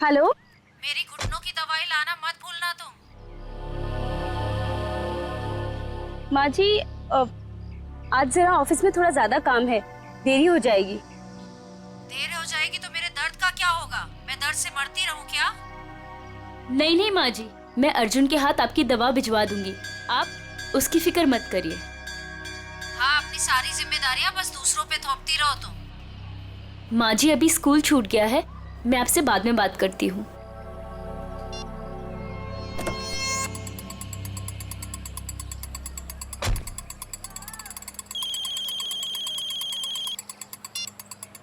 Hello. मेरी घुटनों की दवाई लाना मत भूलना तुम। माँ जी, आज जरा ऑफिस में थोड़ा ज्यादा काम है, देरी हो जाएगी। देर हो जाएगी तो मेरे दर्द का क्या होगा? मैं दर्द से मरती रहूं क्या? नहीं नहीं माँ जी, मैं अर्जुन के हाथ आपकी दवा भिजवा दूंगी, आप उसकी फिक्र मत करिए। हाँ, अपनी सारी जिम्मेदारियां बस दूसरों पे थोपती रहो तुम। माँ जी अभी स्कूल छूट गया है, मैं आपसे बाद में बात करती हूँ।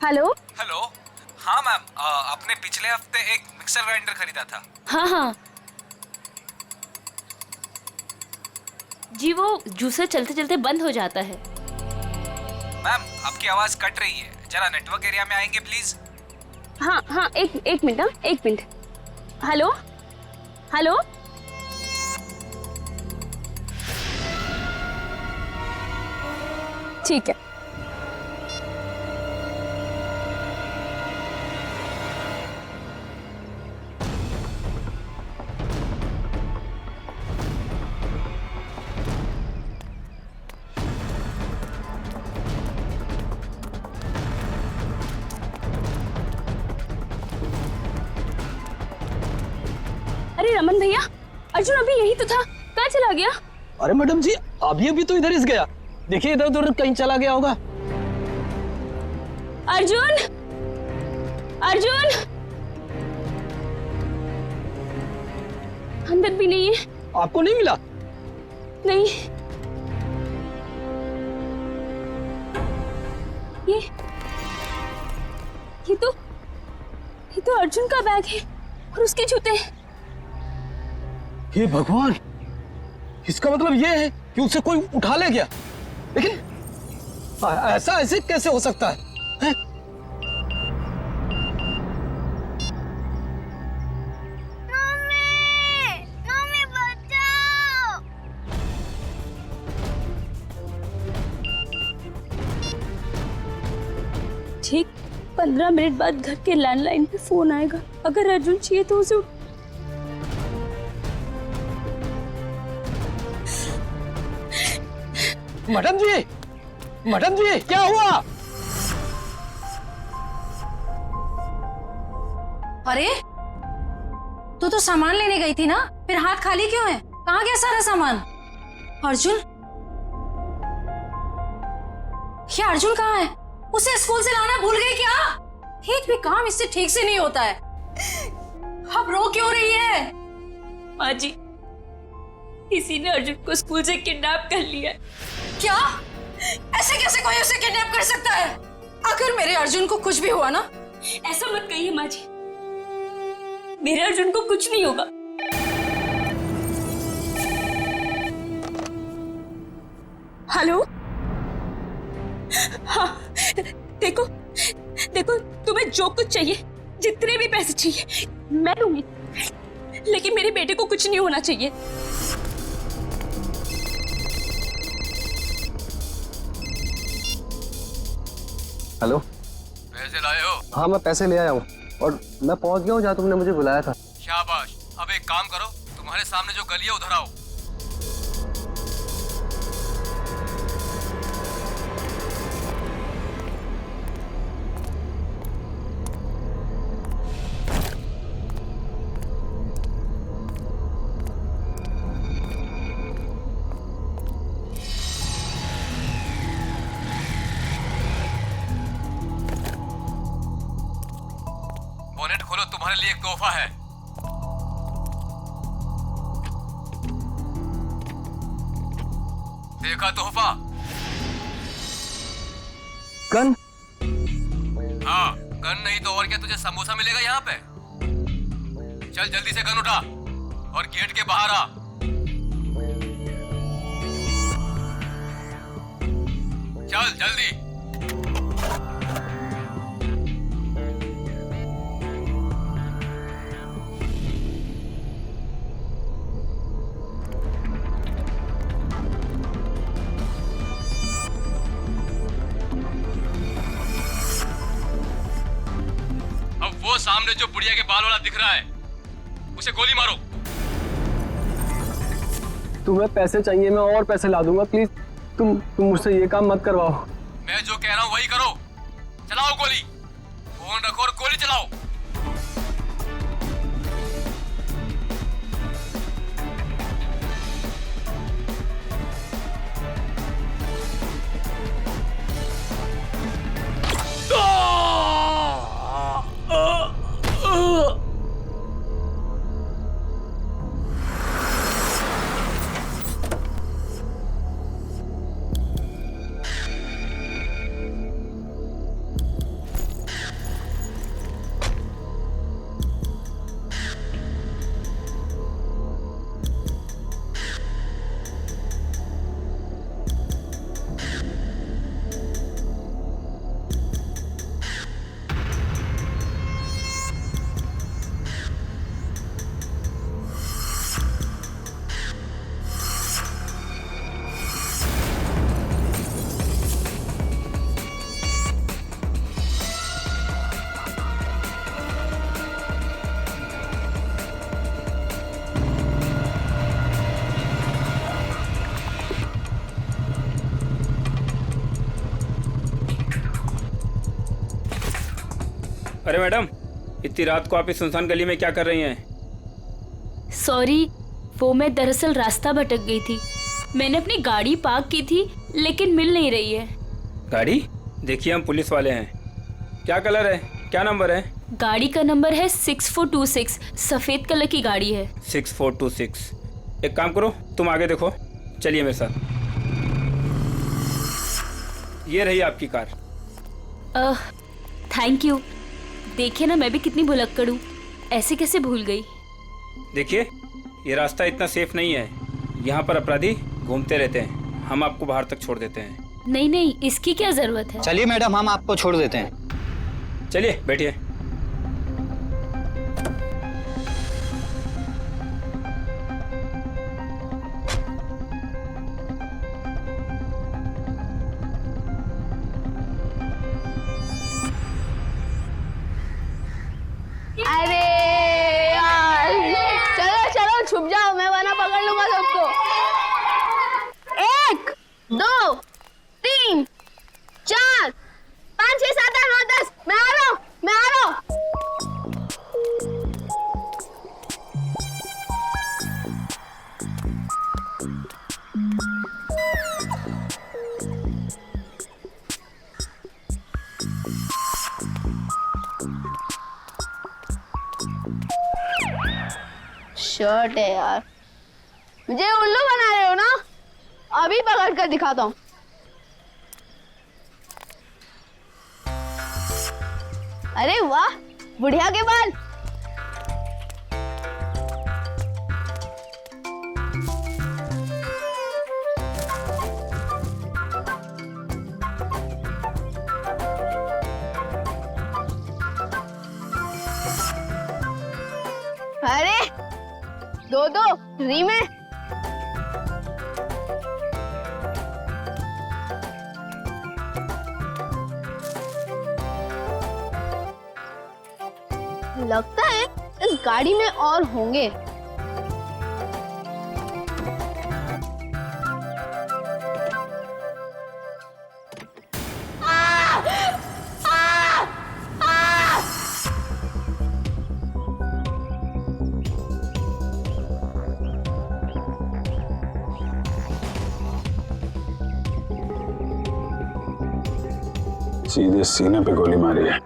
हेलो। हेलो। हाँ मैम, आपने पिछले हफ्ते एक मिक्सर ग्राइंडर खरीदा था। हाँ हाँ जी, वो जूसर चलते चलते बंद हो जाता है। मैम आपकी आवाज कट रही है, जरा नेटवर्क एरिया में आएंगे प्लीज। हाँ हाँ, एक मिनट, हाँ एक मिनट। Hello hello. ठीक है। अरे रमन भैया, अर्जुन अभी यही तो था, कहाँ चला गया? अरे मैडम जी, अभी अभी तो इधर ही गया। देखिए इधर उधर कहीं चला गया होगा। अर्जुन, अर्जुन अंदर भी नहीं है। आपको नहीं मिला? नहीं। ये तो अर्जुन का बैग है और उसके जूते। हे भगवान, इसका मतलब ये है कि उसे कोई उठा ले गया। लेकिन ऐसा ऐसे कैसे हो सकता है? मम्मी बचाओ। ठीक 15 मिनट बाद घर के लैंडलाइन पे फोन आएगा। अगर अर्जुन चाहिए तो उसे मैडम जी क्या हुआ? अरे तू तो सामान लेने गई थी ना, फिर हाथ खाली क्यों है? कहाँ गया सारा सामान? अर्जुन, ये अर्जुन कहाँ है? उसे स्कूल से लाना भूल गई क्या? एक भी काम इससे ठीक से नहीं होता है। अब रो क्यों रही है? माँ जी, किसी ने अर्जुन को स्कूल से किडनैप कर लिया। क्या? ऐसे कैसे कोई उसे किडनैप कर सकता है? अगर मेरे अर्जुन को कुछ भी हुआ ना। ऐसा मत कहिए माँ जी, मेरे अर्जुन को कुछ नहीं होगा। हेलो। हाँ, देखो तुम्हें जो कुछ चाहिए, जितने भी पैसे चाहिए मैं दूंगी, लेकिन मेरे बेटे को कुछ नहीं होना चाहिए। हेलो। पैसे लाए हो? हाँ मैं पैसे ले आया हूँ और मैं पहुँच गया हूँ जहाँ तुमने मुझे बुलाया था। शाबाश। अब एक काम करो, तुम्हारे सामने जो गली है उधर आओ। बोनेट खोलो, तुम्हारे लिए एक तोहफा है। देखा तोहफा? गन? हाँ, गन नहीं तो और क्या, तुझे समोसा मिलेगा यहाँ पे। चल जल्दी से गन उठा और गेट के बाहर आ। चल जल्दी। सामने सामने जो बुढ़िया के बाल वाला दिख रहा है उसे गोली मारो। तुम्हें पैसे चाहिए, मैं और पैसे ला दूंगा। प्लीज तुम मुझसे ये काम मत करवाओ। मैं जो कह रहा हूँ वही करो। चलाओ गोली, फोन रखो और गोली चलाओ। अरे मैडम, इतनी रात को आप इस सुनसान गली में क्या कर रही हैं? सॉरी, वो मैं दरअसल रास्ता भटक गई थी। मैंने अपनी गाड़ी पार्क की थी लेकिन मिल नहीं रही है। गाड़ी? देखिए हम पुलिस वाले हैं। क्या कलर है, क्या नंबर है? गाड़ी का नंबर है 6426, सफेद कलर की गाड़ी है। 6426। एक काम करो, तुम आगे देखो, चलिए मेरे साथ। ये रही आपकी कार। Thank you. देखिए ना, मैं भी कितनी भुलक्कड़ हूँ, ऐसे कैसे भूल गई। देखिए, ये रास्ता इतना सेफ नहीं है, यहाँ पर अपराधी घूमते रहते हैं। हम आपको बाहर तक छोड़ देते हैं। नहीं नहीं, इसकी क्या जरूरत है। चलिए मैडम, हम आपको छोड़ देते हैं। चलिए बैठिए। अरे यार, चलो चलो छुप जाओ, मैं वरना पकड़ लूंगा सबको। 1 2 3 4 5 6 7 8 9 10। मैं आ रहा हूँ, मैं आ रहा हूँ। शर्ट है यार, मुझे उल्लू बना रहे हो ना? अभी पकड़ कर दिखाता हूँ। अरे वाह, बुढ़िया के बाल। अरे दो फ्री में। लगता है इस गाड़ी में और होंगे। सीधे सीने पे गोली मारी है।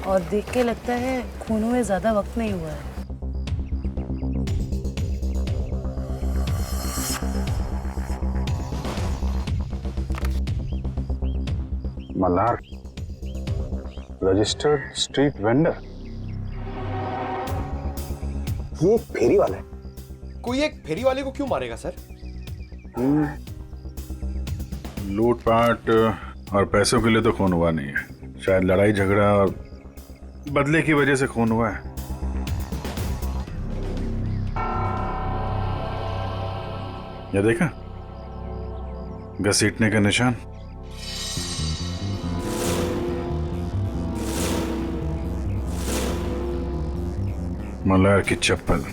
और देख के लगता है खून में ज्यादा वक्त नहीं हुआ है। Malhar, registered street vendor. ये एक फेरी वाला है। कोई एक फेरी वाले को क्यों मारेगा सर? लूटपाट और पैसों के लिए तो खून हुआ नहीं है, शायद लड़ाई झगड़ा और बदले की वजह से खून हुआ है। ये देखा, घसीटने का निशान। मल्हार की चप्पल।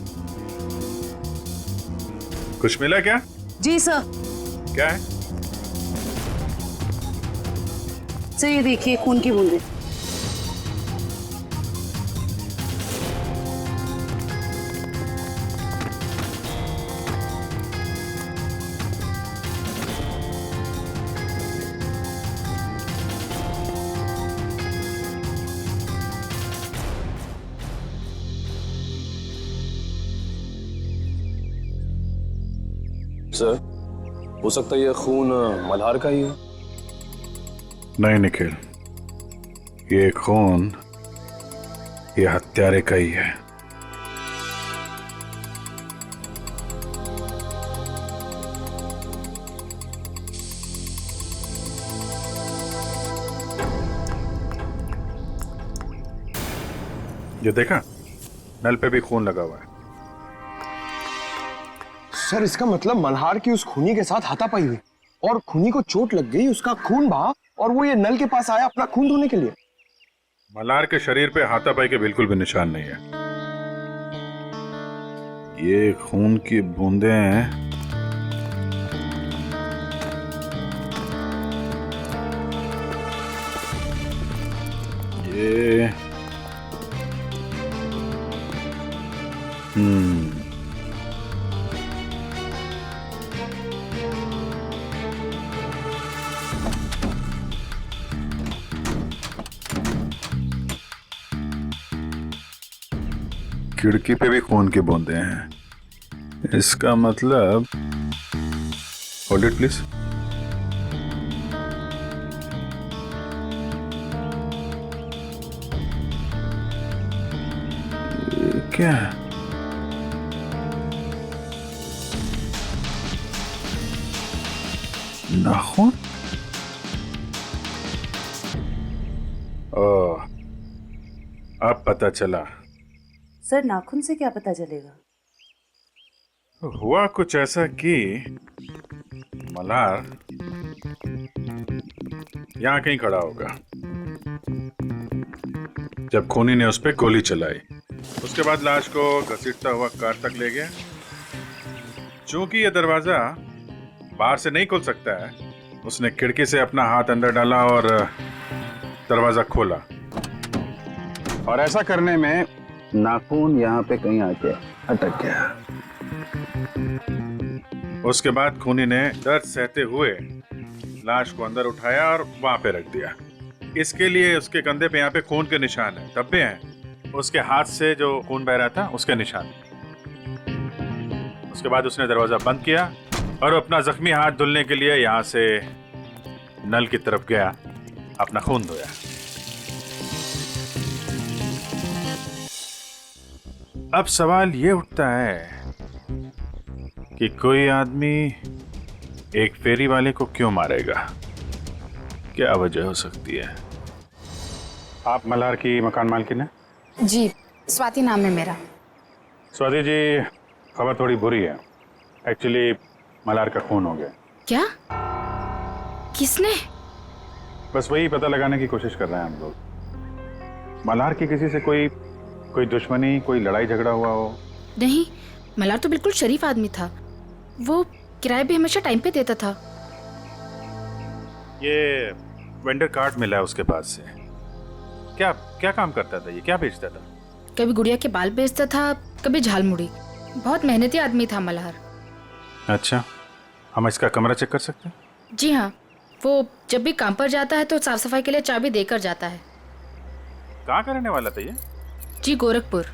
कुछ मिला क्या? जी सर। क्या है? सर ये देखिए खून की बूंदें। सर, हो सकता है ये खून मल्हार का ही है। नहीं निखिल, ये खून ये हत्यारे का ही है। ये देखा, नल पे भी खून लगा हुआ है। सर इसका मतलब मल्हार की उस खूनी के साथ हाथापाई हुई और खूनी को चोट लग गई, उसका खून बहा और वो ये नल के पास आया अपना खून धोने के लिए। मल्हार के शरीर पे हाथापाई के बिल्कुल भी निशान नहीं है। ये खून की बूंदें हैं। ये खिड़की पे भी खून की बूंदें हैं। इसका मतलब, होल्ड इट प्लीज। क्या है? नाखून? ओह, अब पता चला। सर नाखून से क्या पता चलेगा? हुआ कुछ ऐसा कि मल्हार यहां कहीं खड़ा होगा जब खूनी ने उस पर गोली चलाई। उसके बाद लाश को घसीटता हुआ कार तक ले गया। चूंकि यह दरवाजा बाहर से नहीं खुल सकता है, उसने खिड़की से अपना हाथ अंदर डाला और दरवाजा खोला। और ऐसा करने में नाखून यहाँ पे कहीं आके अटक गया। उसके बाद खूनी ने दर्द सहते हुए लाश को अंदर उठाया और वहां पे रख दिया। इसके लिए उसके कंधे पे यहाँ पे खून के निशान है, धब्बे हैं। उसके हाथ से जो खून बह रहा था उसके निशान। उसके बाद उसने दरवाजा बंद किया और अपना जख्मी हाथ धुलने के लिए यहाँ से नल की तरफ गया, अपना खून धोया। अब सवाल ये उठता है कि कोई आदमी एक फेरी वाले को क्यों मारेगा? क्या वजह हो सकती है? आप मल्हार की मकान मालकिन हैं? जी, स्वाति नाम है मेरा। स्वाति जी, खबर थोड़ी बुरी है। एक्चुअली मल्हार का खून हो गया। क्या? किसने? बस वही पता लगाने की कोशिश कर रहे हैं हम लोग। मल्हार की किसी से कोई दुश्मनी, कोई लड़ाई झगड़ा हुआ हो? नहीं, मल्हार तो बिल्कुल शरीफ आदमी था। वो किराए भी हमेशा टाइम पे देता था। ये वेंडर कार्ड मिला है उसके पास से। क्या क्या काम करता था ये? क्या बेचता था? कभी गुड़िया के बाल बेचता था, कभी झालमुड़ी। बहुत मेहनती आदमी था मल्हार। अच्छा, हम इसका कमरा चेक कर सकते हैं? जी हाँ, वो जब भी काम पर जाता है तो साफ सफाई के लिए चाबी देकर जाता है। कहाँ का रहने वाला था ये? जी, गोरखपुर।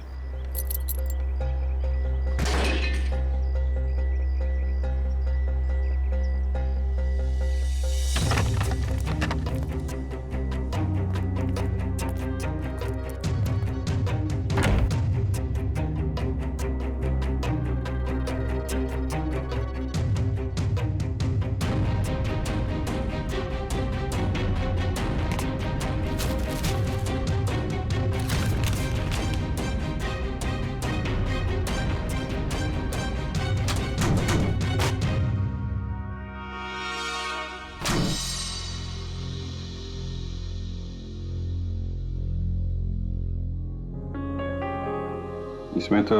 इसमें तो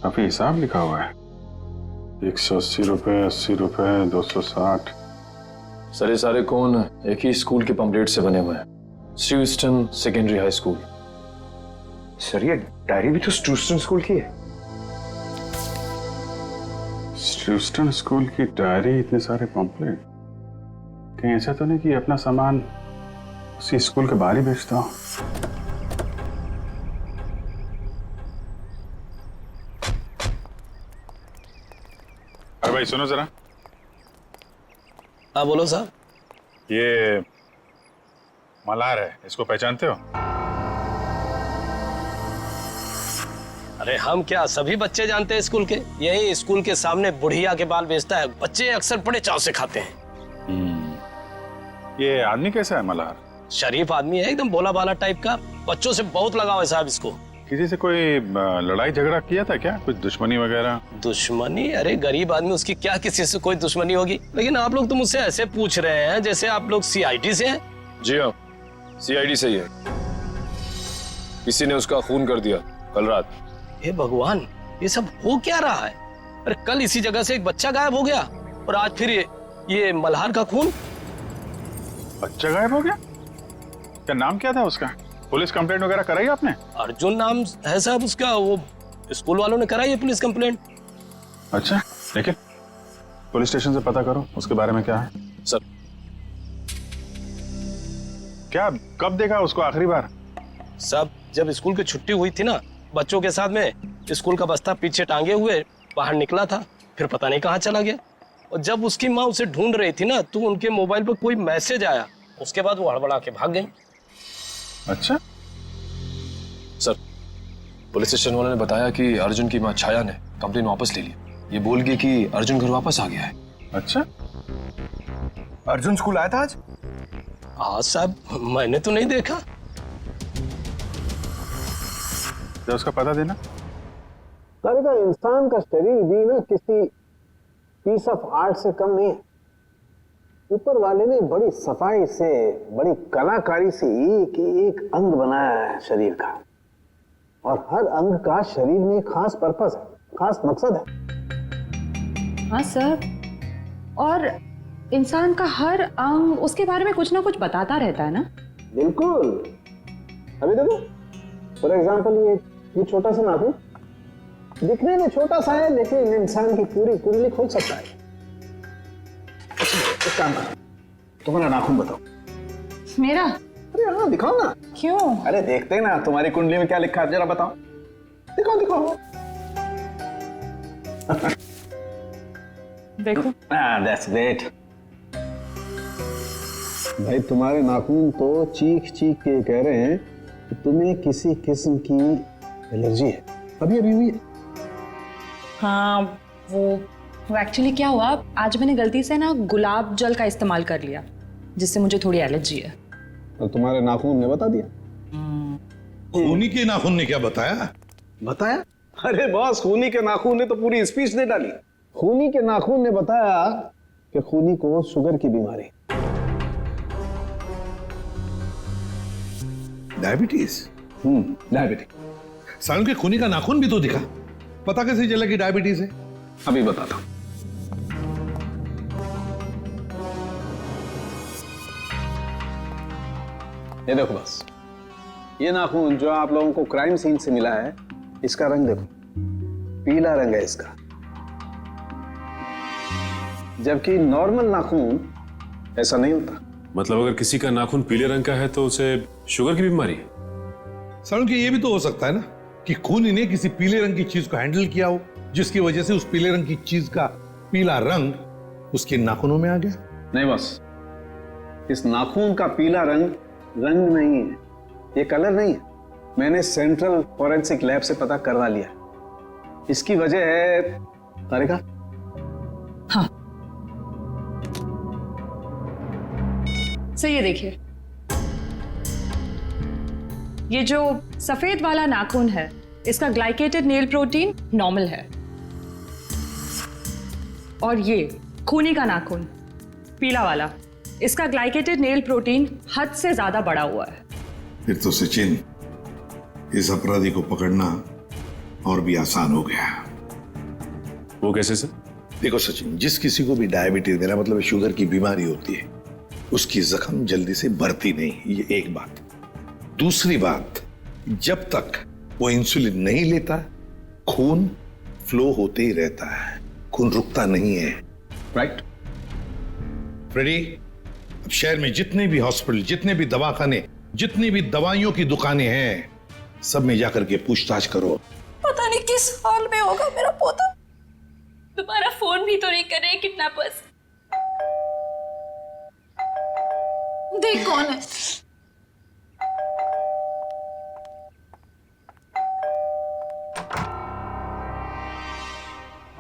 काफी हिसाब लिखा हुआ है। 180 रुपए, 80 रुपए, 260। सर ये सारे कौन एक ही स्कूल के पंपलेट से बने हुए हैं, स्ट्रूस्टन सेकेंडरी हाई स्कूल। सर ये डायरी भी तो स्ट्रूस्टन स्कूल की है। स्ट्रूस्टन स्कूल की डायरी, इतने सारे पंपलेट, कहीं ऐसा तो नहीं कि अपना सामान उसी स्कूल के बाहर ही बेचता हूँ? अरे भाई सुनो जरा। हाँ बोलो साहब। ये मल्हार है, इसको पहचानते हो? अरे हम क्या, सभी बच्चे जानते हैं स्कूल के। यही स्कूल के सामने बुढ़िया के बाल बेचता है, बच्चे अक्सर बड़े चाव से खाते हैं। ये आदमी कैसा है मल्हार? शरीफ आदमी है, एकदम भोला भाला टाइप का। बच्चों से बहुत लगाव है साहब इसको। किसी से कोई लड़ाई झगड़ा किया था क्या? कुछ दुश्मनी वगैरह? दुश्मनी? अरे गरीब आदमी, उसकी क्या किसी से कोई दुश्मनी होगी। लेकिन आप लोग तो मुझसे ऐसे पूछ रहे हैं जैसे आप लोग सीआईडी से हैं। जी हाँ, सीआईडी से ही है। किसी ने उसका खून कर दिया कल रात। हे भगवान, ये सब हो क्या रहा है? अरे कल इसी जगह से एक बच्चा गायब हो गया और आज फिर ये मल्हार का खून। बच्चा गायब हो गया? क्या नाम क्या था उसका? पुलिस कंप्लेंट वगैरह कराई आपने? अर्जुन नाम है साहब उसका। वो स्कूल वालों ने कराई है पुलिस कंप्लेंट। अच्छा, लेकिन पुलिस स्टेशन से पता करो उसके बारे में क्या है। सर क्या कब देखा उसको आखिरी बार? सब जब स्कूल की छुट्टी हुई थी ना, बच्चों के साथ में स्कूल का बस्ता पीछे टांगे हुए बाहर निकला था, फिर पता नहीं कहाँ चला गया। और जब उसकी माँ उसे ढूंढ रही थी ना, तो उनके मोबाइल पर कोई मैसेज आया, उसके बाद वो हड़बड़ा के भाग गई। अच्छा सर, पुलिस स्टेशन वालों ने बताया कि अर्जुन की माँ छाया ने कंप्लेन वापस ले ली। ये बोल गई कि अर्जुन घर वापस आ गया है। अच्छा, अर्जुन स्कूल आया था आज? हाँ साहब, मैंने तो नहीं देखा। तो उसका पता देना। सर का इंसान का शरीर भी ना किसी पीस ऑफ आर्ट से कम नहीं है। ऊपर वाले ने बड़ी सफाई से, बड़ी कलाकारी से एक एक अंग बनाया है शरीर का, और हर अंग का शरीर में खास पर्पस है, खास मकसद है। हाँ सर, और इंसान का हर अंग उसके बारे में कुछ ना कुछ बताता रहता है ना। बिल्कुल। अभी देखो, फॉर एग्जाम्पल ये छोटा सा नाखून दिखने में छोटा सा है, लेकिन इंसान की पूरी कुंडली खोल सकता है। एक काम करो, तुम्हारा नाखून बताओ। मेरा? अरे हाँ, दिखाओ ना। क्यों? अरे देखते हैं ना तुम्हारी कुंडली में क्या लिखा है, जरा बताओ। दिखाओ दिखाओ। देखो। That's great. भाई तुम्हारे नाखून तो चीख चीख के कह रहे हैं कि तुम्हें किसी किस्म की एलर्जी है, अभी अभी हुई है। हाँ, वो एक्चुअली क्या हुआ, आज मैंने गलती से ना गुलाब जल का इस्तेमाल कर लिया, जिससे मुझे थोड़ी एलर्जी है। तो तुम्हारे नाखून ने बता दिया? खूनी के नाखून ने क्या बताया? बताया? अरे बॉस, खूनी के नाखून ने तो पूरी स्पीच दे डाली। खूनी के नाखून ने बताया कि खूनी को शुगर की बीमारी, डायबिटीज। डायबिटीज। सालन के खूनी का नाखून भी तो दिखा, पता कैसे चला कि डायबिटीज है? अभी बताता हूं। ये देखो बस, ये नाखून जो आप लोगों को क्राइम सीन से मिला है, इसका रंग देखो, पीला रंग है इसका। जबकि नॉर्मल नाखून ऐसा नहीं होता। मतलब अगर किसी का नाखून पीले रंग का है तो उसे शुगर की बीमारी है? सालन के ये भी तो हो सकता है ना कि खूनी ने किसी पीले रंग की चीज को हैंडल किया हो, जिसकी वजह से उस पीले रंग की चीज का पीला रंग उसके नाखूनों में आ गया। नहीं बस, इस नाखून का पीला रंग रंग नहीं है, ये कलर नहीं है। मैंने सेंट्रल फॉरेंसिक लैब से पता करवा लिया। इसकी वजह है तारिका। हाँ, सही है। देखिए, ये जो सफेद वाला नाखून है, इसका ग्लाइकेटेड नेल प्रोटीन नॉर्मल है, और ये खूनी का नाखून पीला वाला, इसका ग्लाइकेटेड नेल प्रोटीन हद से ज्यादा बढ़ा हुआ है। फिर तो सचिन, इस अपराधी को पकड़ना और भी आसान हो गया। वो कैसे सर? देखो सचिन, जिस किसी को भी डायबिटीज, मेरा मतलब शुगर की बीमारी होती है, उसकी जख्म जल्दी से बढ़ती नहीं, ये एक बात। दूसरी बात, जब तक वो इंसुलिन नहीं लेता खून फ्लो होते ही रहता है, खून रुकता नहीं है। राइट फ्रेडी, अब शहर में जितने भी हॉस्पिटल, जितने भी दवाखाने, जितनी भी दवाइयों की दुकानें हैं, सब में जाकर के पूछताछ करो। पता नहीं किस हाल में होगा मेरा पोता। तुम्हारा फोन भी तो नहीं कर रहे किडनैपर्स। देख कौन है।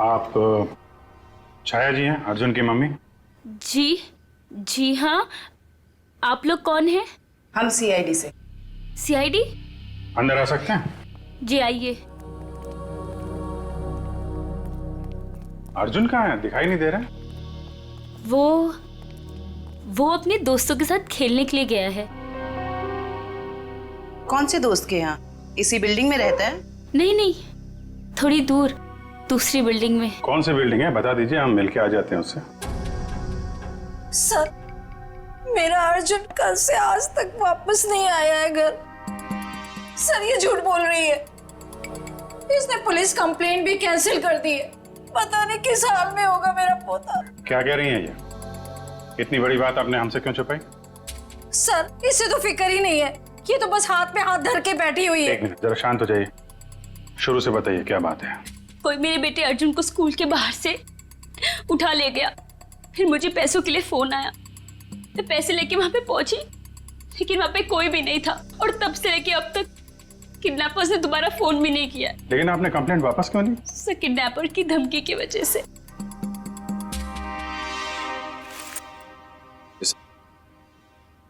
आप छाया जी हैं, अर्जुन की मम्मी? जी हाँ। आप लोग कौन हैं? हम सीआईडी से। सीआईडी? अंदर आ सकते हैं? जी आइए। अर्जुन कहाँ है? दिखाई नहीं दे रहा। वो अपने दोस्तों के साथ खेलने के लिए गया है। कौन से दोस्त के यहाँ? इसी बिल्डिंग में रहता है? नहीं, थोड़ी दूर, दूसरी बिल्डिंग में। कौन सी बिल्डिंग है बता दीजिए, हम मिलके आ जाते हैं उससे। सर, मेरा अर्जुन कल से आज तक वापस नहीं आया है घर। सर, ये झूठ बोल रही है। इसने पुलिस कंप्लेंट भी कैंसिल कर दी है। पता नहीं किस हाल में होगा मेरा पोता। क्या कह रही हैं ये? इतनी बड़ी बात आपने हमसे क्यों छुपाई? सर, इसे तो फिक्र ही नहीं है। ये तो बस हाथ में हाथ धर के बैठी हुई है। एक मिनट, जरा शांत हो जाइए। शुरू से बताइए क्या बात है। कोई मेरे बेटे अर्जुन को स्कूल के बाहर से उठा ले गया। फिर मुझे पैसों के लिए फोन आया। मैं पैसे लेके वहां पे पहुंची, लेकिन वहां पे कोई भी नहीं था। और तब से लेके अब तक किडनैपर्स ने दोबारा फोन भी नहीं किया। लेकिन आपने कंप्लेंट वापस क्यों ली? सर, किडनैपर की धमकी की वजह से।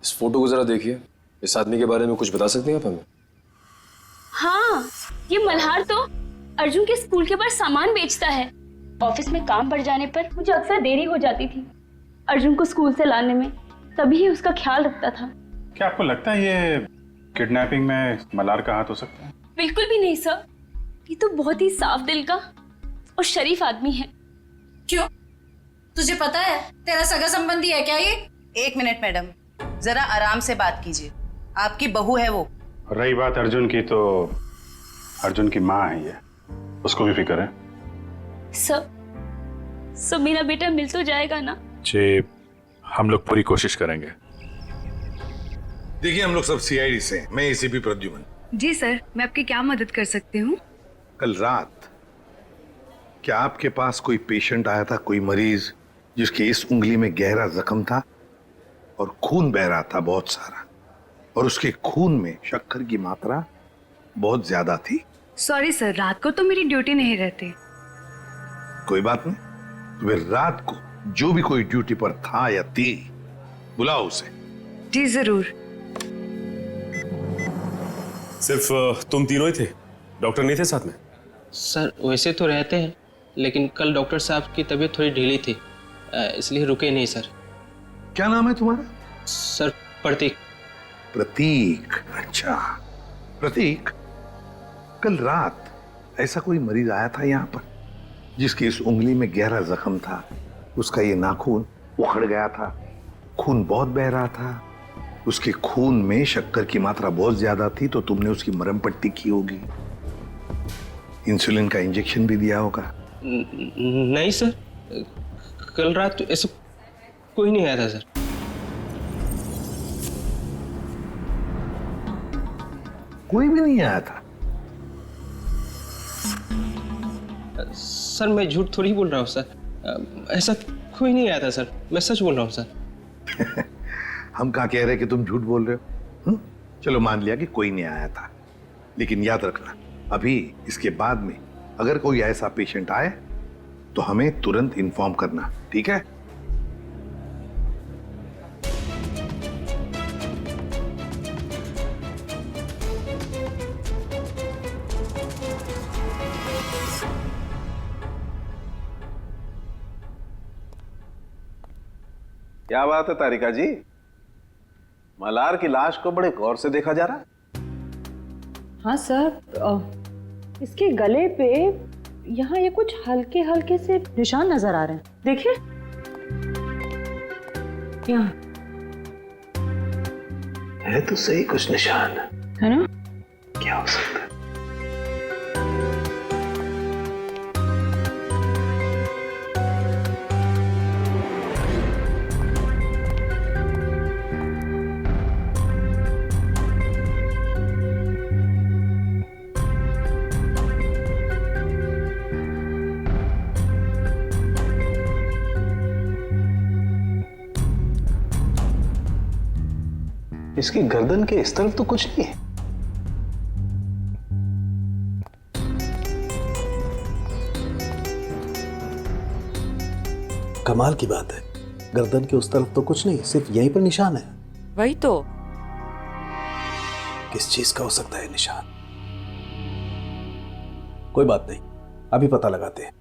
इस फोटो को जरा देखिए। इस आदमी के बारे में कुछ बता सकते हैं आप हमें? हाँ, ये मल्हार तो अर्जुन के स्कूल के बाहर सामान बेचता है। ऑफिस में काम बढ़ जाने पर मुझे अक्सर देरी हो जाती थी अर्जुन को स्कूल से लाने में, तभी ही उसका ख्याल रखता था। क्या आपको लगता है ये किडनैपिंग में मल्हार का हाथ हो सकता है? बिल्कुल भी नहीं सर, ये तो बहुत ही साफ दिल का और शरीफ आदमी है। क्यों? तुझे पता है तेरा सगा संबंधी है क्या ये? एक मिनट मैडम, जरा आराम से बात कीजिए। आपकी बहू है वो। रही बात अर्जुन की, तो अर्जुन की माँ है ये, उसको भी फिक्र है। सर मेरा बेटा मिल तो जाएगा ना? जी, हम लोग पूरी कोशिश करेंगे। देखिए, हम लोग सब सीआईडी से, मैं एसीपी प्रद्युमन। जी सर, मैं आपकी क्या मदद कर सकती हूँ? कल रात क्या आपके पास कोई पेशेंट आया था, कोई मरीज जिसके इस उंगली में गहरा जख्म था और खून बह रहा था बहुत सारा, और उसके खून में शक्कर की मात्रा बहुत ज्यादा थी? सॉरी सर, रात को तो मेरी ड्यूटी नहीं रहती। कोई बात नहीं, तो फिर रात को जो भी कोई ड्यूटी पर था या थी, बुलाओ उसे। जी जरूर। सिर्फ तुम तीनों ही थे? डॉक्टर नहीं थे साथ में? सर, वैसे तो रहते हैं, लेकिन कल डॉक्टर साहब की तबीयत थोड़ी ढीली थी, इसलिए रुके नहीं सर। क्या नाम है तुम्हारा? सर, प्रतीक। प्रतीक, अच्छा। प्रतीक, कल रात ऐसा कोई मरीज आया था यहाँ पर जिसकी इस उंगली में गहरा जख्म था, उसका ये नाखून उखड़ गया था, खून बहुत बह रहा था, उसके खून में शक्कर की मात्रा बहुत ज्यादा थी, तो तुमने उसकी मरहम पट्टी की होगी, इंसुलिन का इंजेक्शन भी दिया होगा। नहीं सर, कल रात तो ऐसा कोई नहीं आया था सर। कोई भी नहीं आया था? सर, मैं झूठ थोड़ी बोल रहा हूँ सर, ऐसा कोई नहीं आया था सर, मैं सच बोल रहा हूँ सर। हम कहाँ कह रहे कि तुम झूठ बोल रहे हो? चलो मान लिया कि कोई नहीं आया था, लेकिन याद रखना, अभी इसके बाद में अगर कोई ऐसा पेशेंट आए तो हमें तुरंत इन्फॉर्म करना, ठीक है? क्या बात है तारिका जी, मल्हार की लाश को बड़े गौर से देखा जा रहा है? हाँ सर, इसके गले पे यहाँ ये कुछ हल्के हल्के से निशान नजर आ रहे हैं, देखिए यहाँ है तो सही कुछ निशान, है ना? क्या हो सकता है? इसकी गर्दन के इस तरफ तो कुछ नहीं है। कमाल की बात है, गर्दन के उस तरफ तो कुछ नहीं, सिर्फ यहीं पर निशान है। वही तो। किस चीज का हो सकता है निशान? कोई बात नहीं, अभी पता लगाते हैं।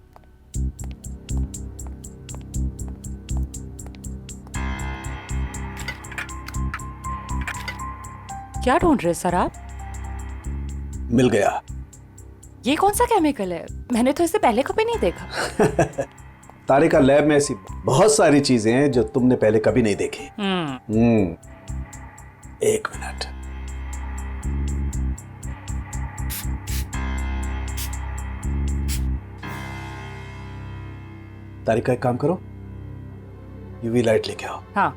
क्या ढूंढ रहे सर आप? मिल गया। ये कौन सा केमिकल है? मैंने तो इसे पहले कभी नहीं देखा। तारिका, लैब में ऐसी बहुत सारी चीजें हैं जो तुमने पहले कभी नहीं देखी। एक मिनट। तारिका, एक काम करो, यूवी लाइट लेके आओ। हाँ।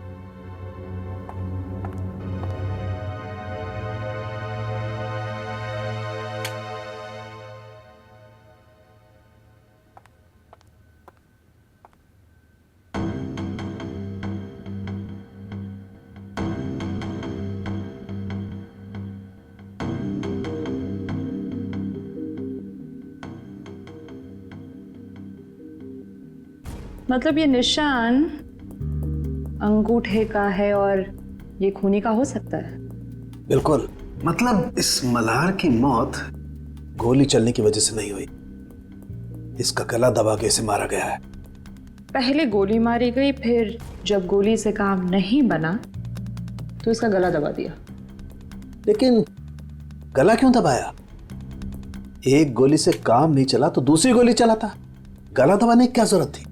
मतलब ये निशान अंगूठे का है और ये खूनी का हो सकता है? बिल्कुल। मतलब इस मल्हार की मौत गोली चलने की वजह से नहीं हुई, इसका गला दबा के इसे मारा गया है। पहले गोली मारी गई, फिर जब गोली से काम नहीं बना तो इसका गला दबा दिया। लेकिन गला क्यों दबाया? एक गोली से काम नहीं चला तो दूसरी गोली चलाता, गला दबाने की क्या जरूरत थी?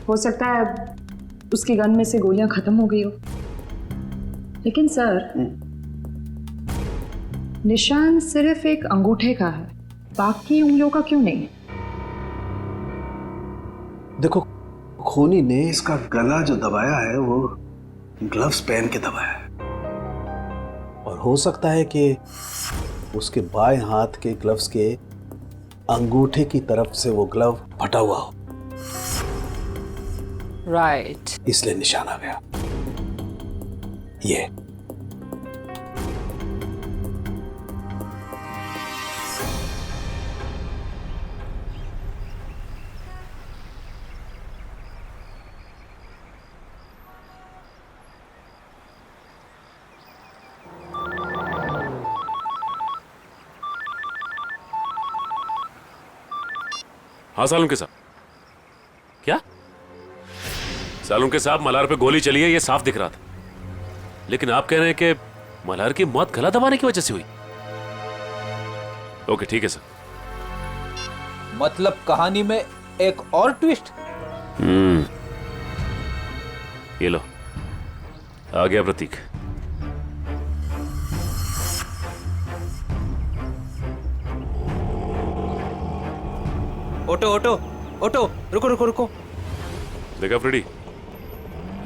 हो सकता है उसकी गन में से गोलियां खत्म हो गई हो। लेकिन सर, निशान सिर्फ एक अंगूठे का है, बाकी उंगलियों का क्यों नहीं? देखो, खूनी ने इसका गला जो दबाया है वो ग्लव्स पहन के दबाया है, और हो सकता है कि उसके बाएं हाथ के ग्लव्स के अंगूठे की तरफ से वो ग्लव फटा हुआ हो। राइट। इसलिए निशान आ गया। ये हाँ सालुंके साहब। क्या? सालुंके साहब, मल्हार पे गोली चली है, ये साफ दिख रहा था, लेकिन आप कह रहे हैं कि मल्हार की मौत गला दबाने की वजह से हुई। ओके, ठीक है सर। मतलब कहानी में एक और ट्विस्ट। ये लो, आ गया प्रतीक। ऑटो ऑटो ऑटो, रुको रुको रुको। देखा फ्रेडी,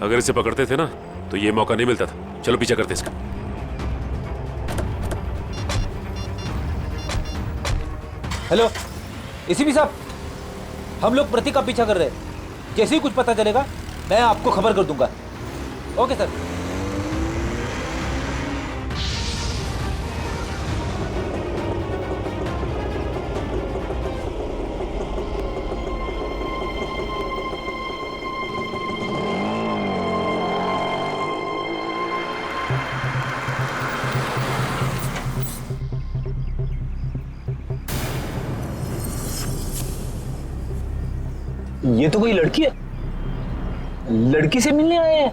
अगर इसे पकड़ते थे ना तो ये मौका नहीं मिलता था। चलो पीछा करते इसका। हेलो एसीपी साहब, हम लोग प्रतीक का पीछा कर रहे हैं। जैसे ही कुछ पता चलेगा मैं आपको खबर कर दूंगा। Okay sir. ये तो कोई लड़की है, लड़की से मिलने आए हैं।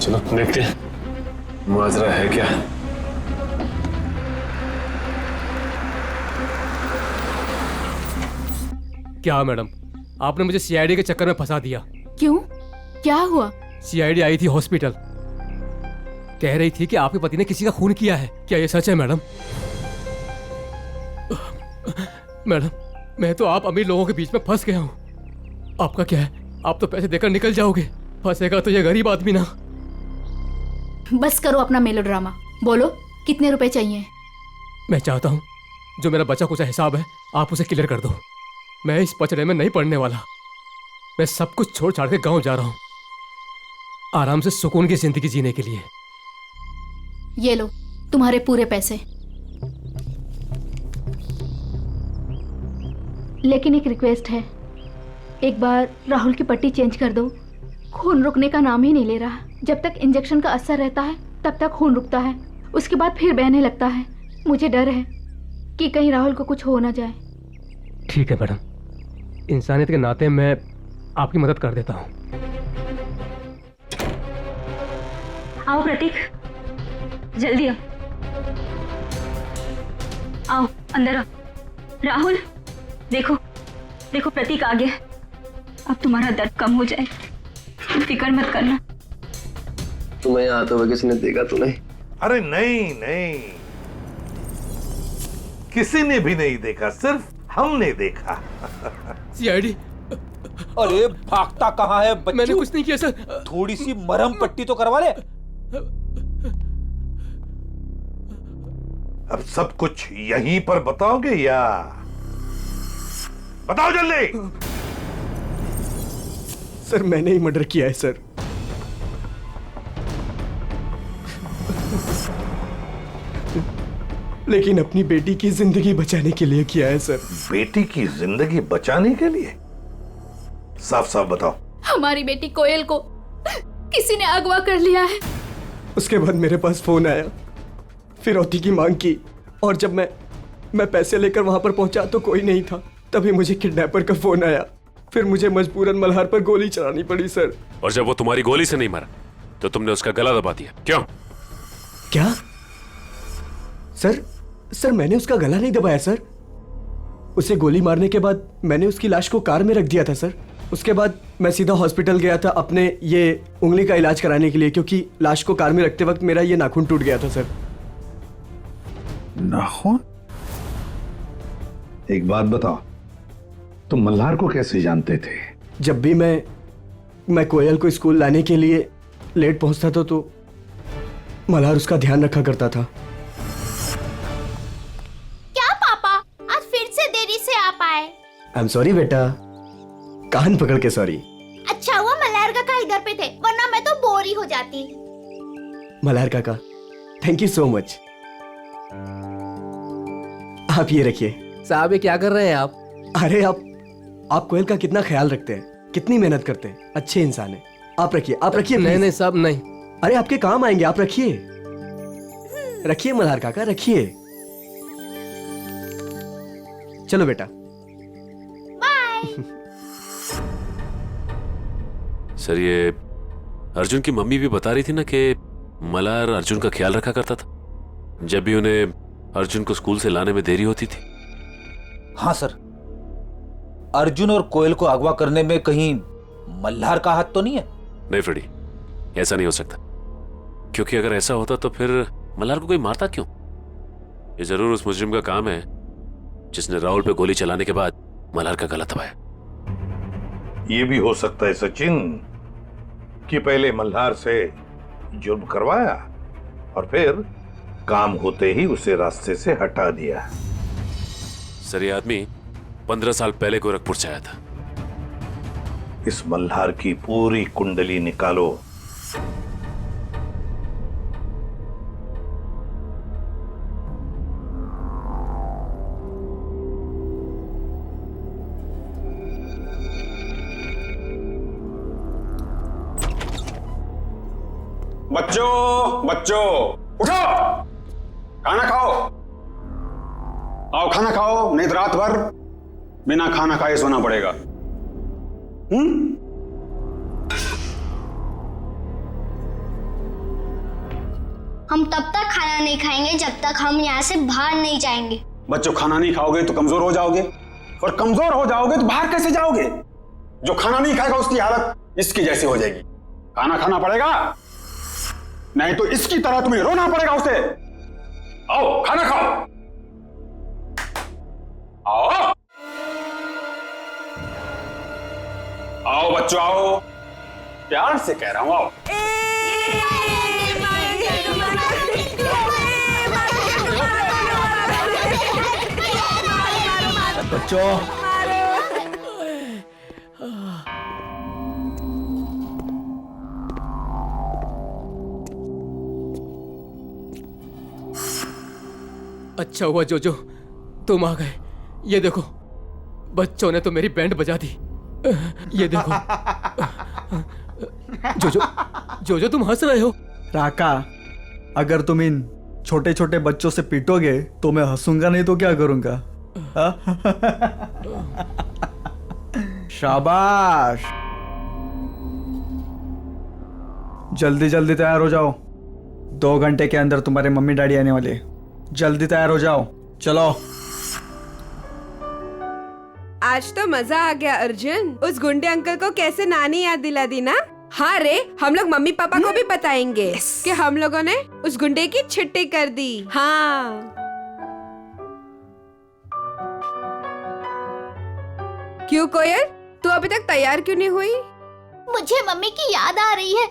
चलो देखते हैं माजरा है क्या। क्या मैडम, आपने मुझे सीआईडी के चक्कर में फंसा दिया। क्यों, क्या हुआ? सीआईडी आई थी हॉस्पिटल, कह रही थी कि आपके पति ने किसी का खून किया है। क्या ये सच है मैडम? मैडम, मैं तो आप अमीर लोगों के बीच में फंस गया हूँ। आपका क्या है, आप तो पैसे देकर निकल जाओगे, फंसेगा तो ये गरीब आदमी ना। बस करो अपना मेलोड्रामा, बोलो कितने रुपए चाहिए? मैं चाहता हूँ जो मेरा बचा कुचा हिसाब है आप उसे क्लियर कर दो। मैं इस पचड़े में नहीं पड़ने वाला। मैं सब कुछ छोड़ छाड़ के गांव जा रहा हूँ, आराम से सुकून की जिंदगी जीने के लिए। ये लो तुम्हारे पूरे पैसे। लेकिन एक रिक्वेस्ट है, एक बार राहुल की पट्टी चेंज कर दो। खून रुकने का नाम ही नहीं ले रहा। जब तक इंजेक्शन का असर रहता है तब तक खून रुकता है, उसके बाद फिर बहने लगता है। मुझे डर है कि कहीं राहुल को कुछ हो ना जाए। ठीक है मैडम, इंसानियत के नाते मैं आपकी मदद कर देता हूँ। आओ प्रतीक, जल्दी आओ, आओ अंदर आओ। राहुल देखो देखो, प्रतीक आ गया। अब तुम्हारा दर्द कम हो जाए, तुम फिक्र मत करना। तुम्हें यहाँ आते हुए किसी ने देखा तो नहीं? अरे नहीं नहीं, किसी ने भी नहीं देखा, सिर्फ हमने देखा। सीआईडी। अरे भागता कहाँ है बच्चू? मैंने कुछ नहीं किया सर। थोड़ी सी मरहम पट्टी तो करवा ले। अब सब कुछ यहीं पर बताओगे या बताओ जल्दी। सर मैंने ही मर्डर किया है सर। लेकिन अपनी बेटी की जिंदगी बचाने के लिए किया है सर। बेटी की जिंदगी बचाने के लिए? साफ साफ बताओ। हमारी बेटी कोयल को किसी ने अगवा कर लिया है। उसके बाद मेरे पास फोन आया, फिरौती की मांग की, और जब मैं पैसे लेकर वहां पर पहुंचा तो कोई नहीं था। तभी मुझे किडनैपर का फोन आया, फिर मुझे मजबूरन मल्हार पर गोली चलानी पड़ी सर। और जब वो तुम्हारी गोली से नहीं मरा तो तुमने उसका गला दबा दिया, क्यों? क्या सर मैंने उसका गला नहीं दबाया सर। उसे गोली मारने के बाद मैंने उसकी लाश को कार में रख दिया था सर। उसके बाद मैं सीधा हॉस्पिटल गया था अपने ये उंगली का इलाज कराने के लिए, क्योंकि लाश को कार में रखते वक्त मेरा ये नाखून टूट गया था सर। नाखून? एक बात बताओ, तुम मल्हार को कैसे जानते थे? जब भी मैं कोयल को स्कूल लाने के लिए लेट पहुंचता था तो मल्हार उसका ध्यान रखा करता था। क्या पापा, आज फिर से देरी से आ पाए? आई एम सॉरी बेटा, कान पकड़ के सॉरी। अच्छा हुआ मल्हार काका इधर पे थे, वरना मैं तो बोर ही हो जाती। मल्हार काका, थैंक यू सो मच। आप ये रखिए। साहब ये क्या कर रहे हैं आप? अरे आप कोयल का कितना ख्याल रखते हैं, कितनी मेहनत करते हैं, अच्छे इंसान हैं। आप रखिए, आप रखिए। नहीं साहब नहीं। अरे आपके काम आएंगे, आप रखिए। रखिए मल्हार काका, रखिए। चलो बेटा। सर ये अर्जुन की मम्मी भी बता रही थी ना कि मल्हार अर्जुन का ख्याल रखा करता था जब भी उन्हें अर्जुन को स्कूल से लाने में देरी होती थी। हाँ सर, अर्जुन और कोयल को अगवा करने में कहीं मल्हार का हाथ तो नहीं है? नहीं फ्रेडी, ऐसा नहीं हो सकता, क्योंकि अगर ऐसा होता तो फिर मल्हार को कोई मारता क्यों? ये जरूर उस मुजरिम का काम है जिसने राहुल पे गोली चलाने के बाद मल्हार का गला दबाया। ये भी हो सकता है सचिन कि पहले मल्हार से जुर्म करवाया और फिर काम होते ही उसे रास्ते से हटा दिया। सर ये आदमी 15 साल पहले गोरखपुर से आया था। इस मल्हार की पूरी कुंडली निकालो। बच्चों उठो, खाना खाओ। आओ खाना खाओ, नहीं तो रात भर बिना खाना खाए सोना पड़ेगा। हम तब तक खाना नहीं खाएंगे जब तक हम यहाँ से बाहर नहीं जाएंगे। बच्चों, खाना नहीं खाओगे तो कमजोर हो जाओगे, और कमजोर हो जाओगे तो बाहर कैसे जाओगे? जो खाना नहीं खाएगा उसकी हालत इसकी जैसी हो जाएगी। खाना खाना पड़ेगा, नहीं तो इसकी तरह तुम्हें रोना पड़ेगा उसे। आओ खाना खाओ, आओ आओ बच्चों आओ, प्यार से कह रहा हूं आओ। बच्चों, अच्छा हुआ जोजो तुम आ गए। ये देखो बच्चों ने तो मेरी बैंड बजा दी। ये देखो जोजो जोजो तुम हंस रहे हो। राका, अगर तुम इन छोटे छोटे बच्चों से पीटोगे तो मैं हंसूंगा, नहीं तो क्या करूंगा? शाबाश, जल्दी जल्दी तैयार हो जाओ, 2 घंटे के अंदर तुम्हारे मम्मी डैडी आने वाले। जल्दी तैयार हो जाओ, चलो। आज तो मजा आ गया अर्जुन। उस गुंडे अंकल को कैसे नानी याद दिला दी ना। हाँ रे, हम लोग मम्मी पापा को भी बताएंगे कि हम लोगों ने उस गुंडे की छुट्टी कर दी। हाँ, क्यों कोयल, तू अभी तक तैयार क्यों नहीं हुई? मुझे मम्मी की याद आ रही है।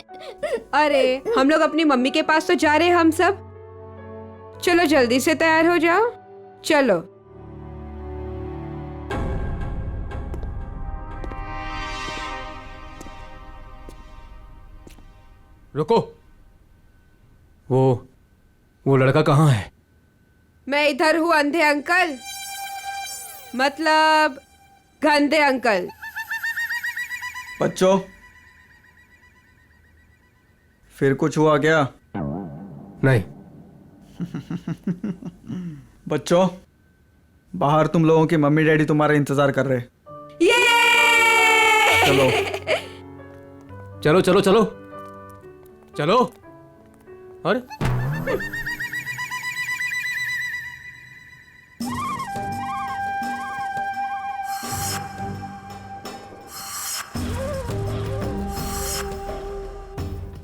अरे, हम लोग अपनी मम्मी के पास तो जा रहे हैं हम सब। चलो जल्दी से तैयार हो जाओ, चलो। रुको, वो लड़का कहाँ है? मैं इधर हूँ अंधे अंकल, मतलब गंदे अंकल। बच्चों, फिर कुछ हुआ क्या? नहीं। बच्चों, बाहर तुम लोगों की मम्मी डैडी तुम्हारा इंतजार कर रहे। चलो चलो चलो चलो चलो। अरे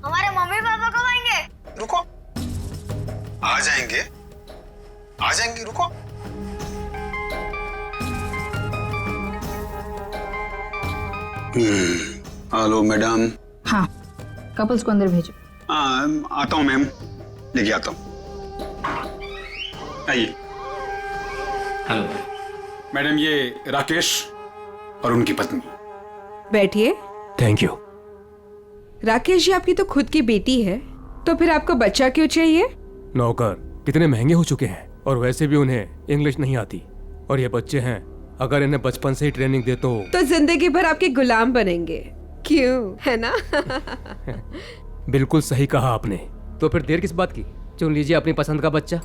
हमारे मम्मी पापा कब आएंगे? रुको, आ जाएंगे आ जाएंगे, रुको। Hello madam. हाँ, कपल्स को अंदर भेजो। आता हूँ मैम, लेके आता हूँ। आइए। हेलो मैडम, ये राकेश और उनकी पत्नी। बैठिए। Thank you. राकेश जी, आपकी तो खुद की बेटी है, तो फिर आपको बच्चा क्यों चाहिए? नौकर कितने महंगे हो चुके हैं, और वैसे भी उन्हें इंग्लिश नहीं आती, और ये बच्चे हैं, अगर इन्हें बचपन से ही ट्रेनिंग दे तो जिंदगी भर आपके गुलाम बनेंगे, क्यों, है ना? बिल्कुल सही कहा आपने। तो फिर देर किस बात की, चुन लीजिए अपनी पसंद का बच्चा।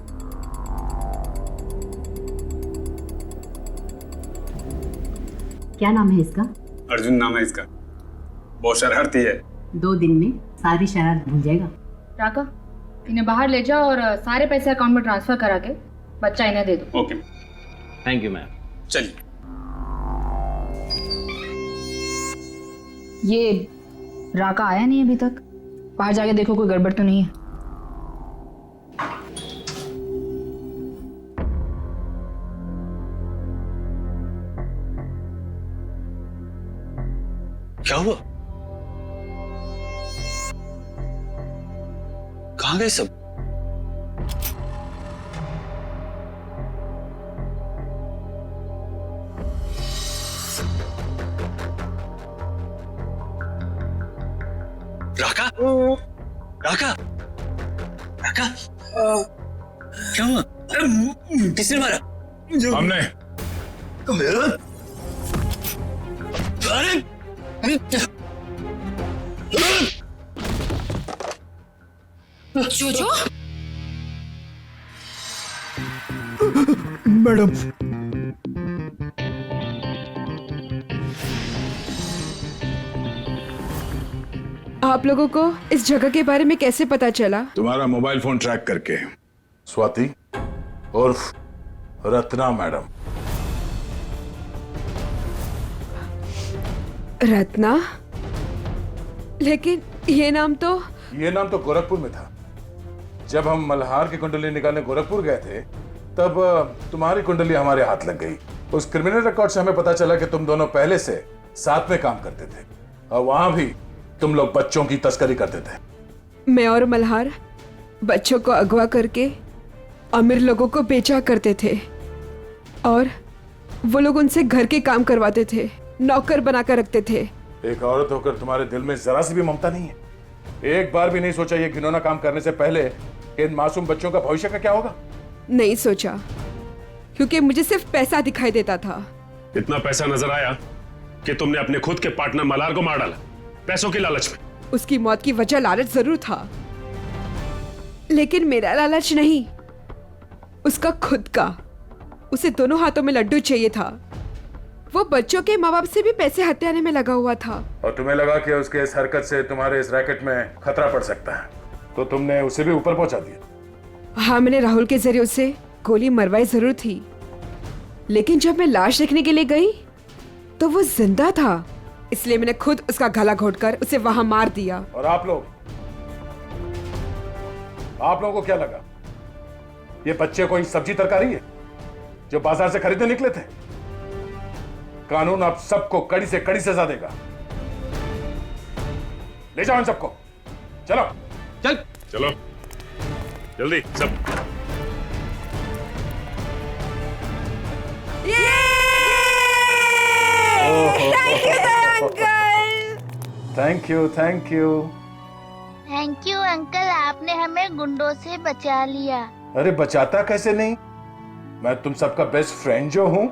क्या नाम है इसका? अर्जुन नाम है इसका। बहुत शरारती है। 2 दिन में सारी शरारत भूल जाएगा। राका, इन्हें बाहर ले जाओ और सारे पैसे अकाउंट में ट्रांसफर करा के बच्चा इन्हें दे दो। Okay, thank you ma'am. चलिए। ये राका आया नहीं अभी तक, बाहर जाके देखो कोई गड़बड़ तो नहीं है। क्या हुआ? कहाँ गए सब? राका? राका? राका? क्या हुआ? किसने मारा? हमने। अरे! जोजो? मैडम, आप लोगों को इस जगह के बारे में कैसे पता चला? तुम्हारा मोबाइल फोन ट्रैक करके। स्वाति उर्फ रत्ना मैडम। रत्ना? लेकिन ये नाम तो गोरखपुर में था। जब हम मल्हार की कुंडली निकालने गोरखपुर गए थे तब तुम्हारी कुंडली हमारे हाथ लग गई। उस क्रिमिनल रिकॉर्ड से हमें पता चला कि तुम दोनों पहले से साथ में काम करते थे और वहां भी तुम लोग बच्चों की तस्करी करते थे। मैं और मल्हार बच्चों को अगवा करके अमीर लोगों को बेचा करते थे और वो लोग उनसे घर के काम करवाते थे, नौकर बनाकर रखते थे। एक औरत होकर तुम्हारे दिल में जरा सी भी ममता नहीं है? एक बार भी नहीं सोचा ये घिनौना काम करने से पहले इन मासूम बच्चों का भविष्य का क्या होगा? नहीं सोचा, क्योंकि मुझे सिर्फ पैसा दिखाई देता था। इतना पैसा नजर आया कि तुमने अपने खुद के पार्टनर मल्हार को मार डाला पैसों की लालच में। उसकी मौत की वजह लालच जरूर था, लेकिन मेरा लालच नहीं, उसका खुद का। उसे दोनों हाथों में लड्डू चाहिए था। वो बच्चों के माँ बाप से भी पैसे हथियाने में लगा हुआ था। और तुम्हें लगा कि उसके इस हरकत से तुम्हारे इस रैकेट में खतरा पड़ सकता है, तो तुमने उसे भी ऊपर पहुंचा दिया। हाँ, मैंने राहुल के जरिए उसे गोली मरवाई जरूर थी, लेकिन जब मैं लाश देखने के लिए गई तो वो जिंदा था, इसलिए मैंने खुद उसका गला घोटकर उसे वहां मार दिया। और आप लोगों को क्या लगा ये बच्चे कोई सब्जी तरकारी है जो बाजार से खरीदने निकले थे? कानून आप सबको कड़ी से कड़ी सजा देगा। ले जाओ इन सबको। चलो चलो जल्दी सब। Thank you thank you uncle, आपने हमें गुंडों से बचा लिया। अरे बचाता कैसे नहीं, मैं तुम सबका बेस्ट फ्रेंड जो हूँ।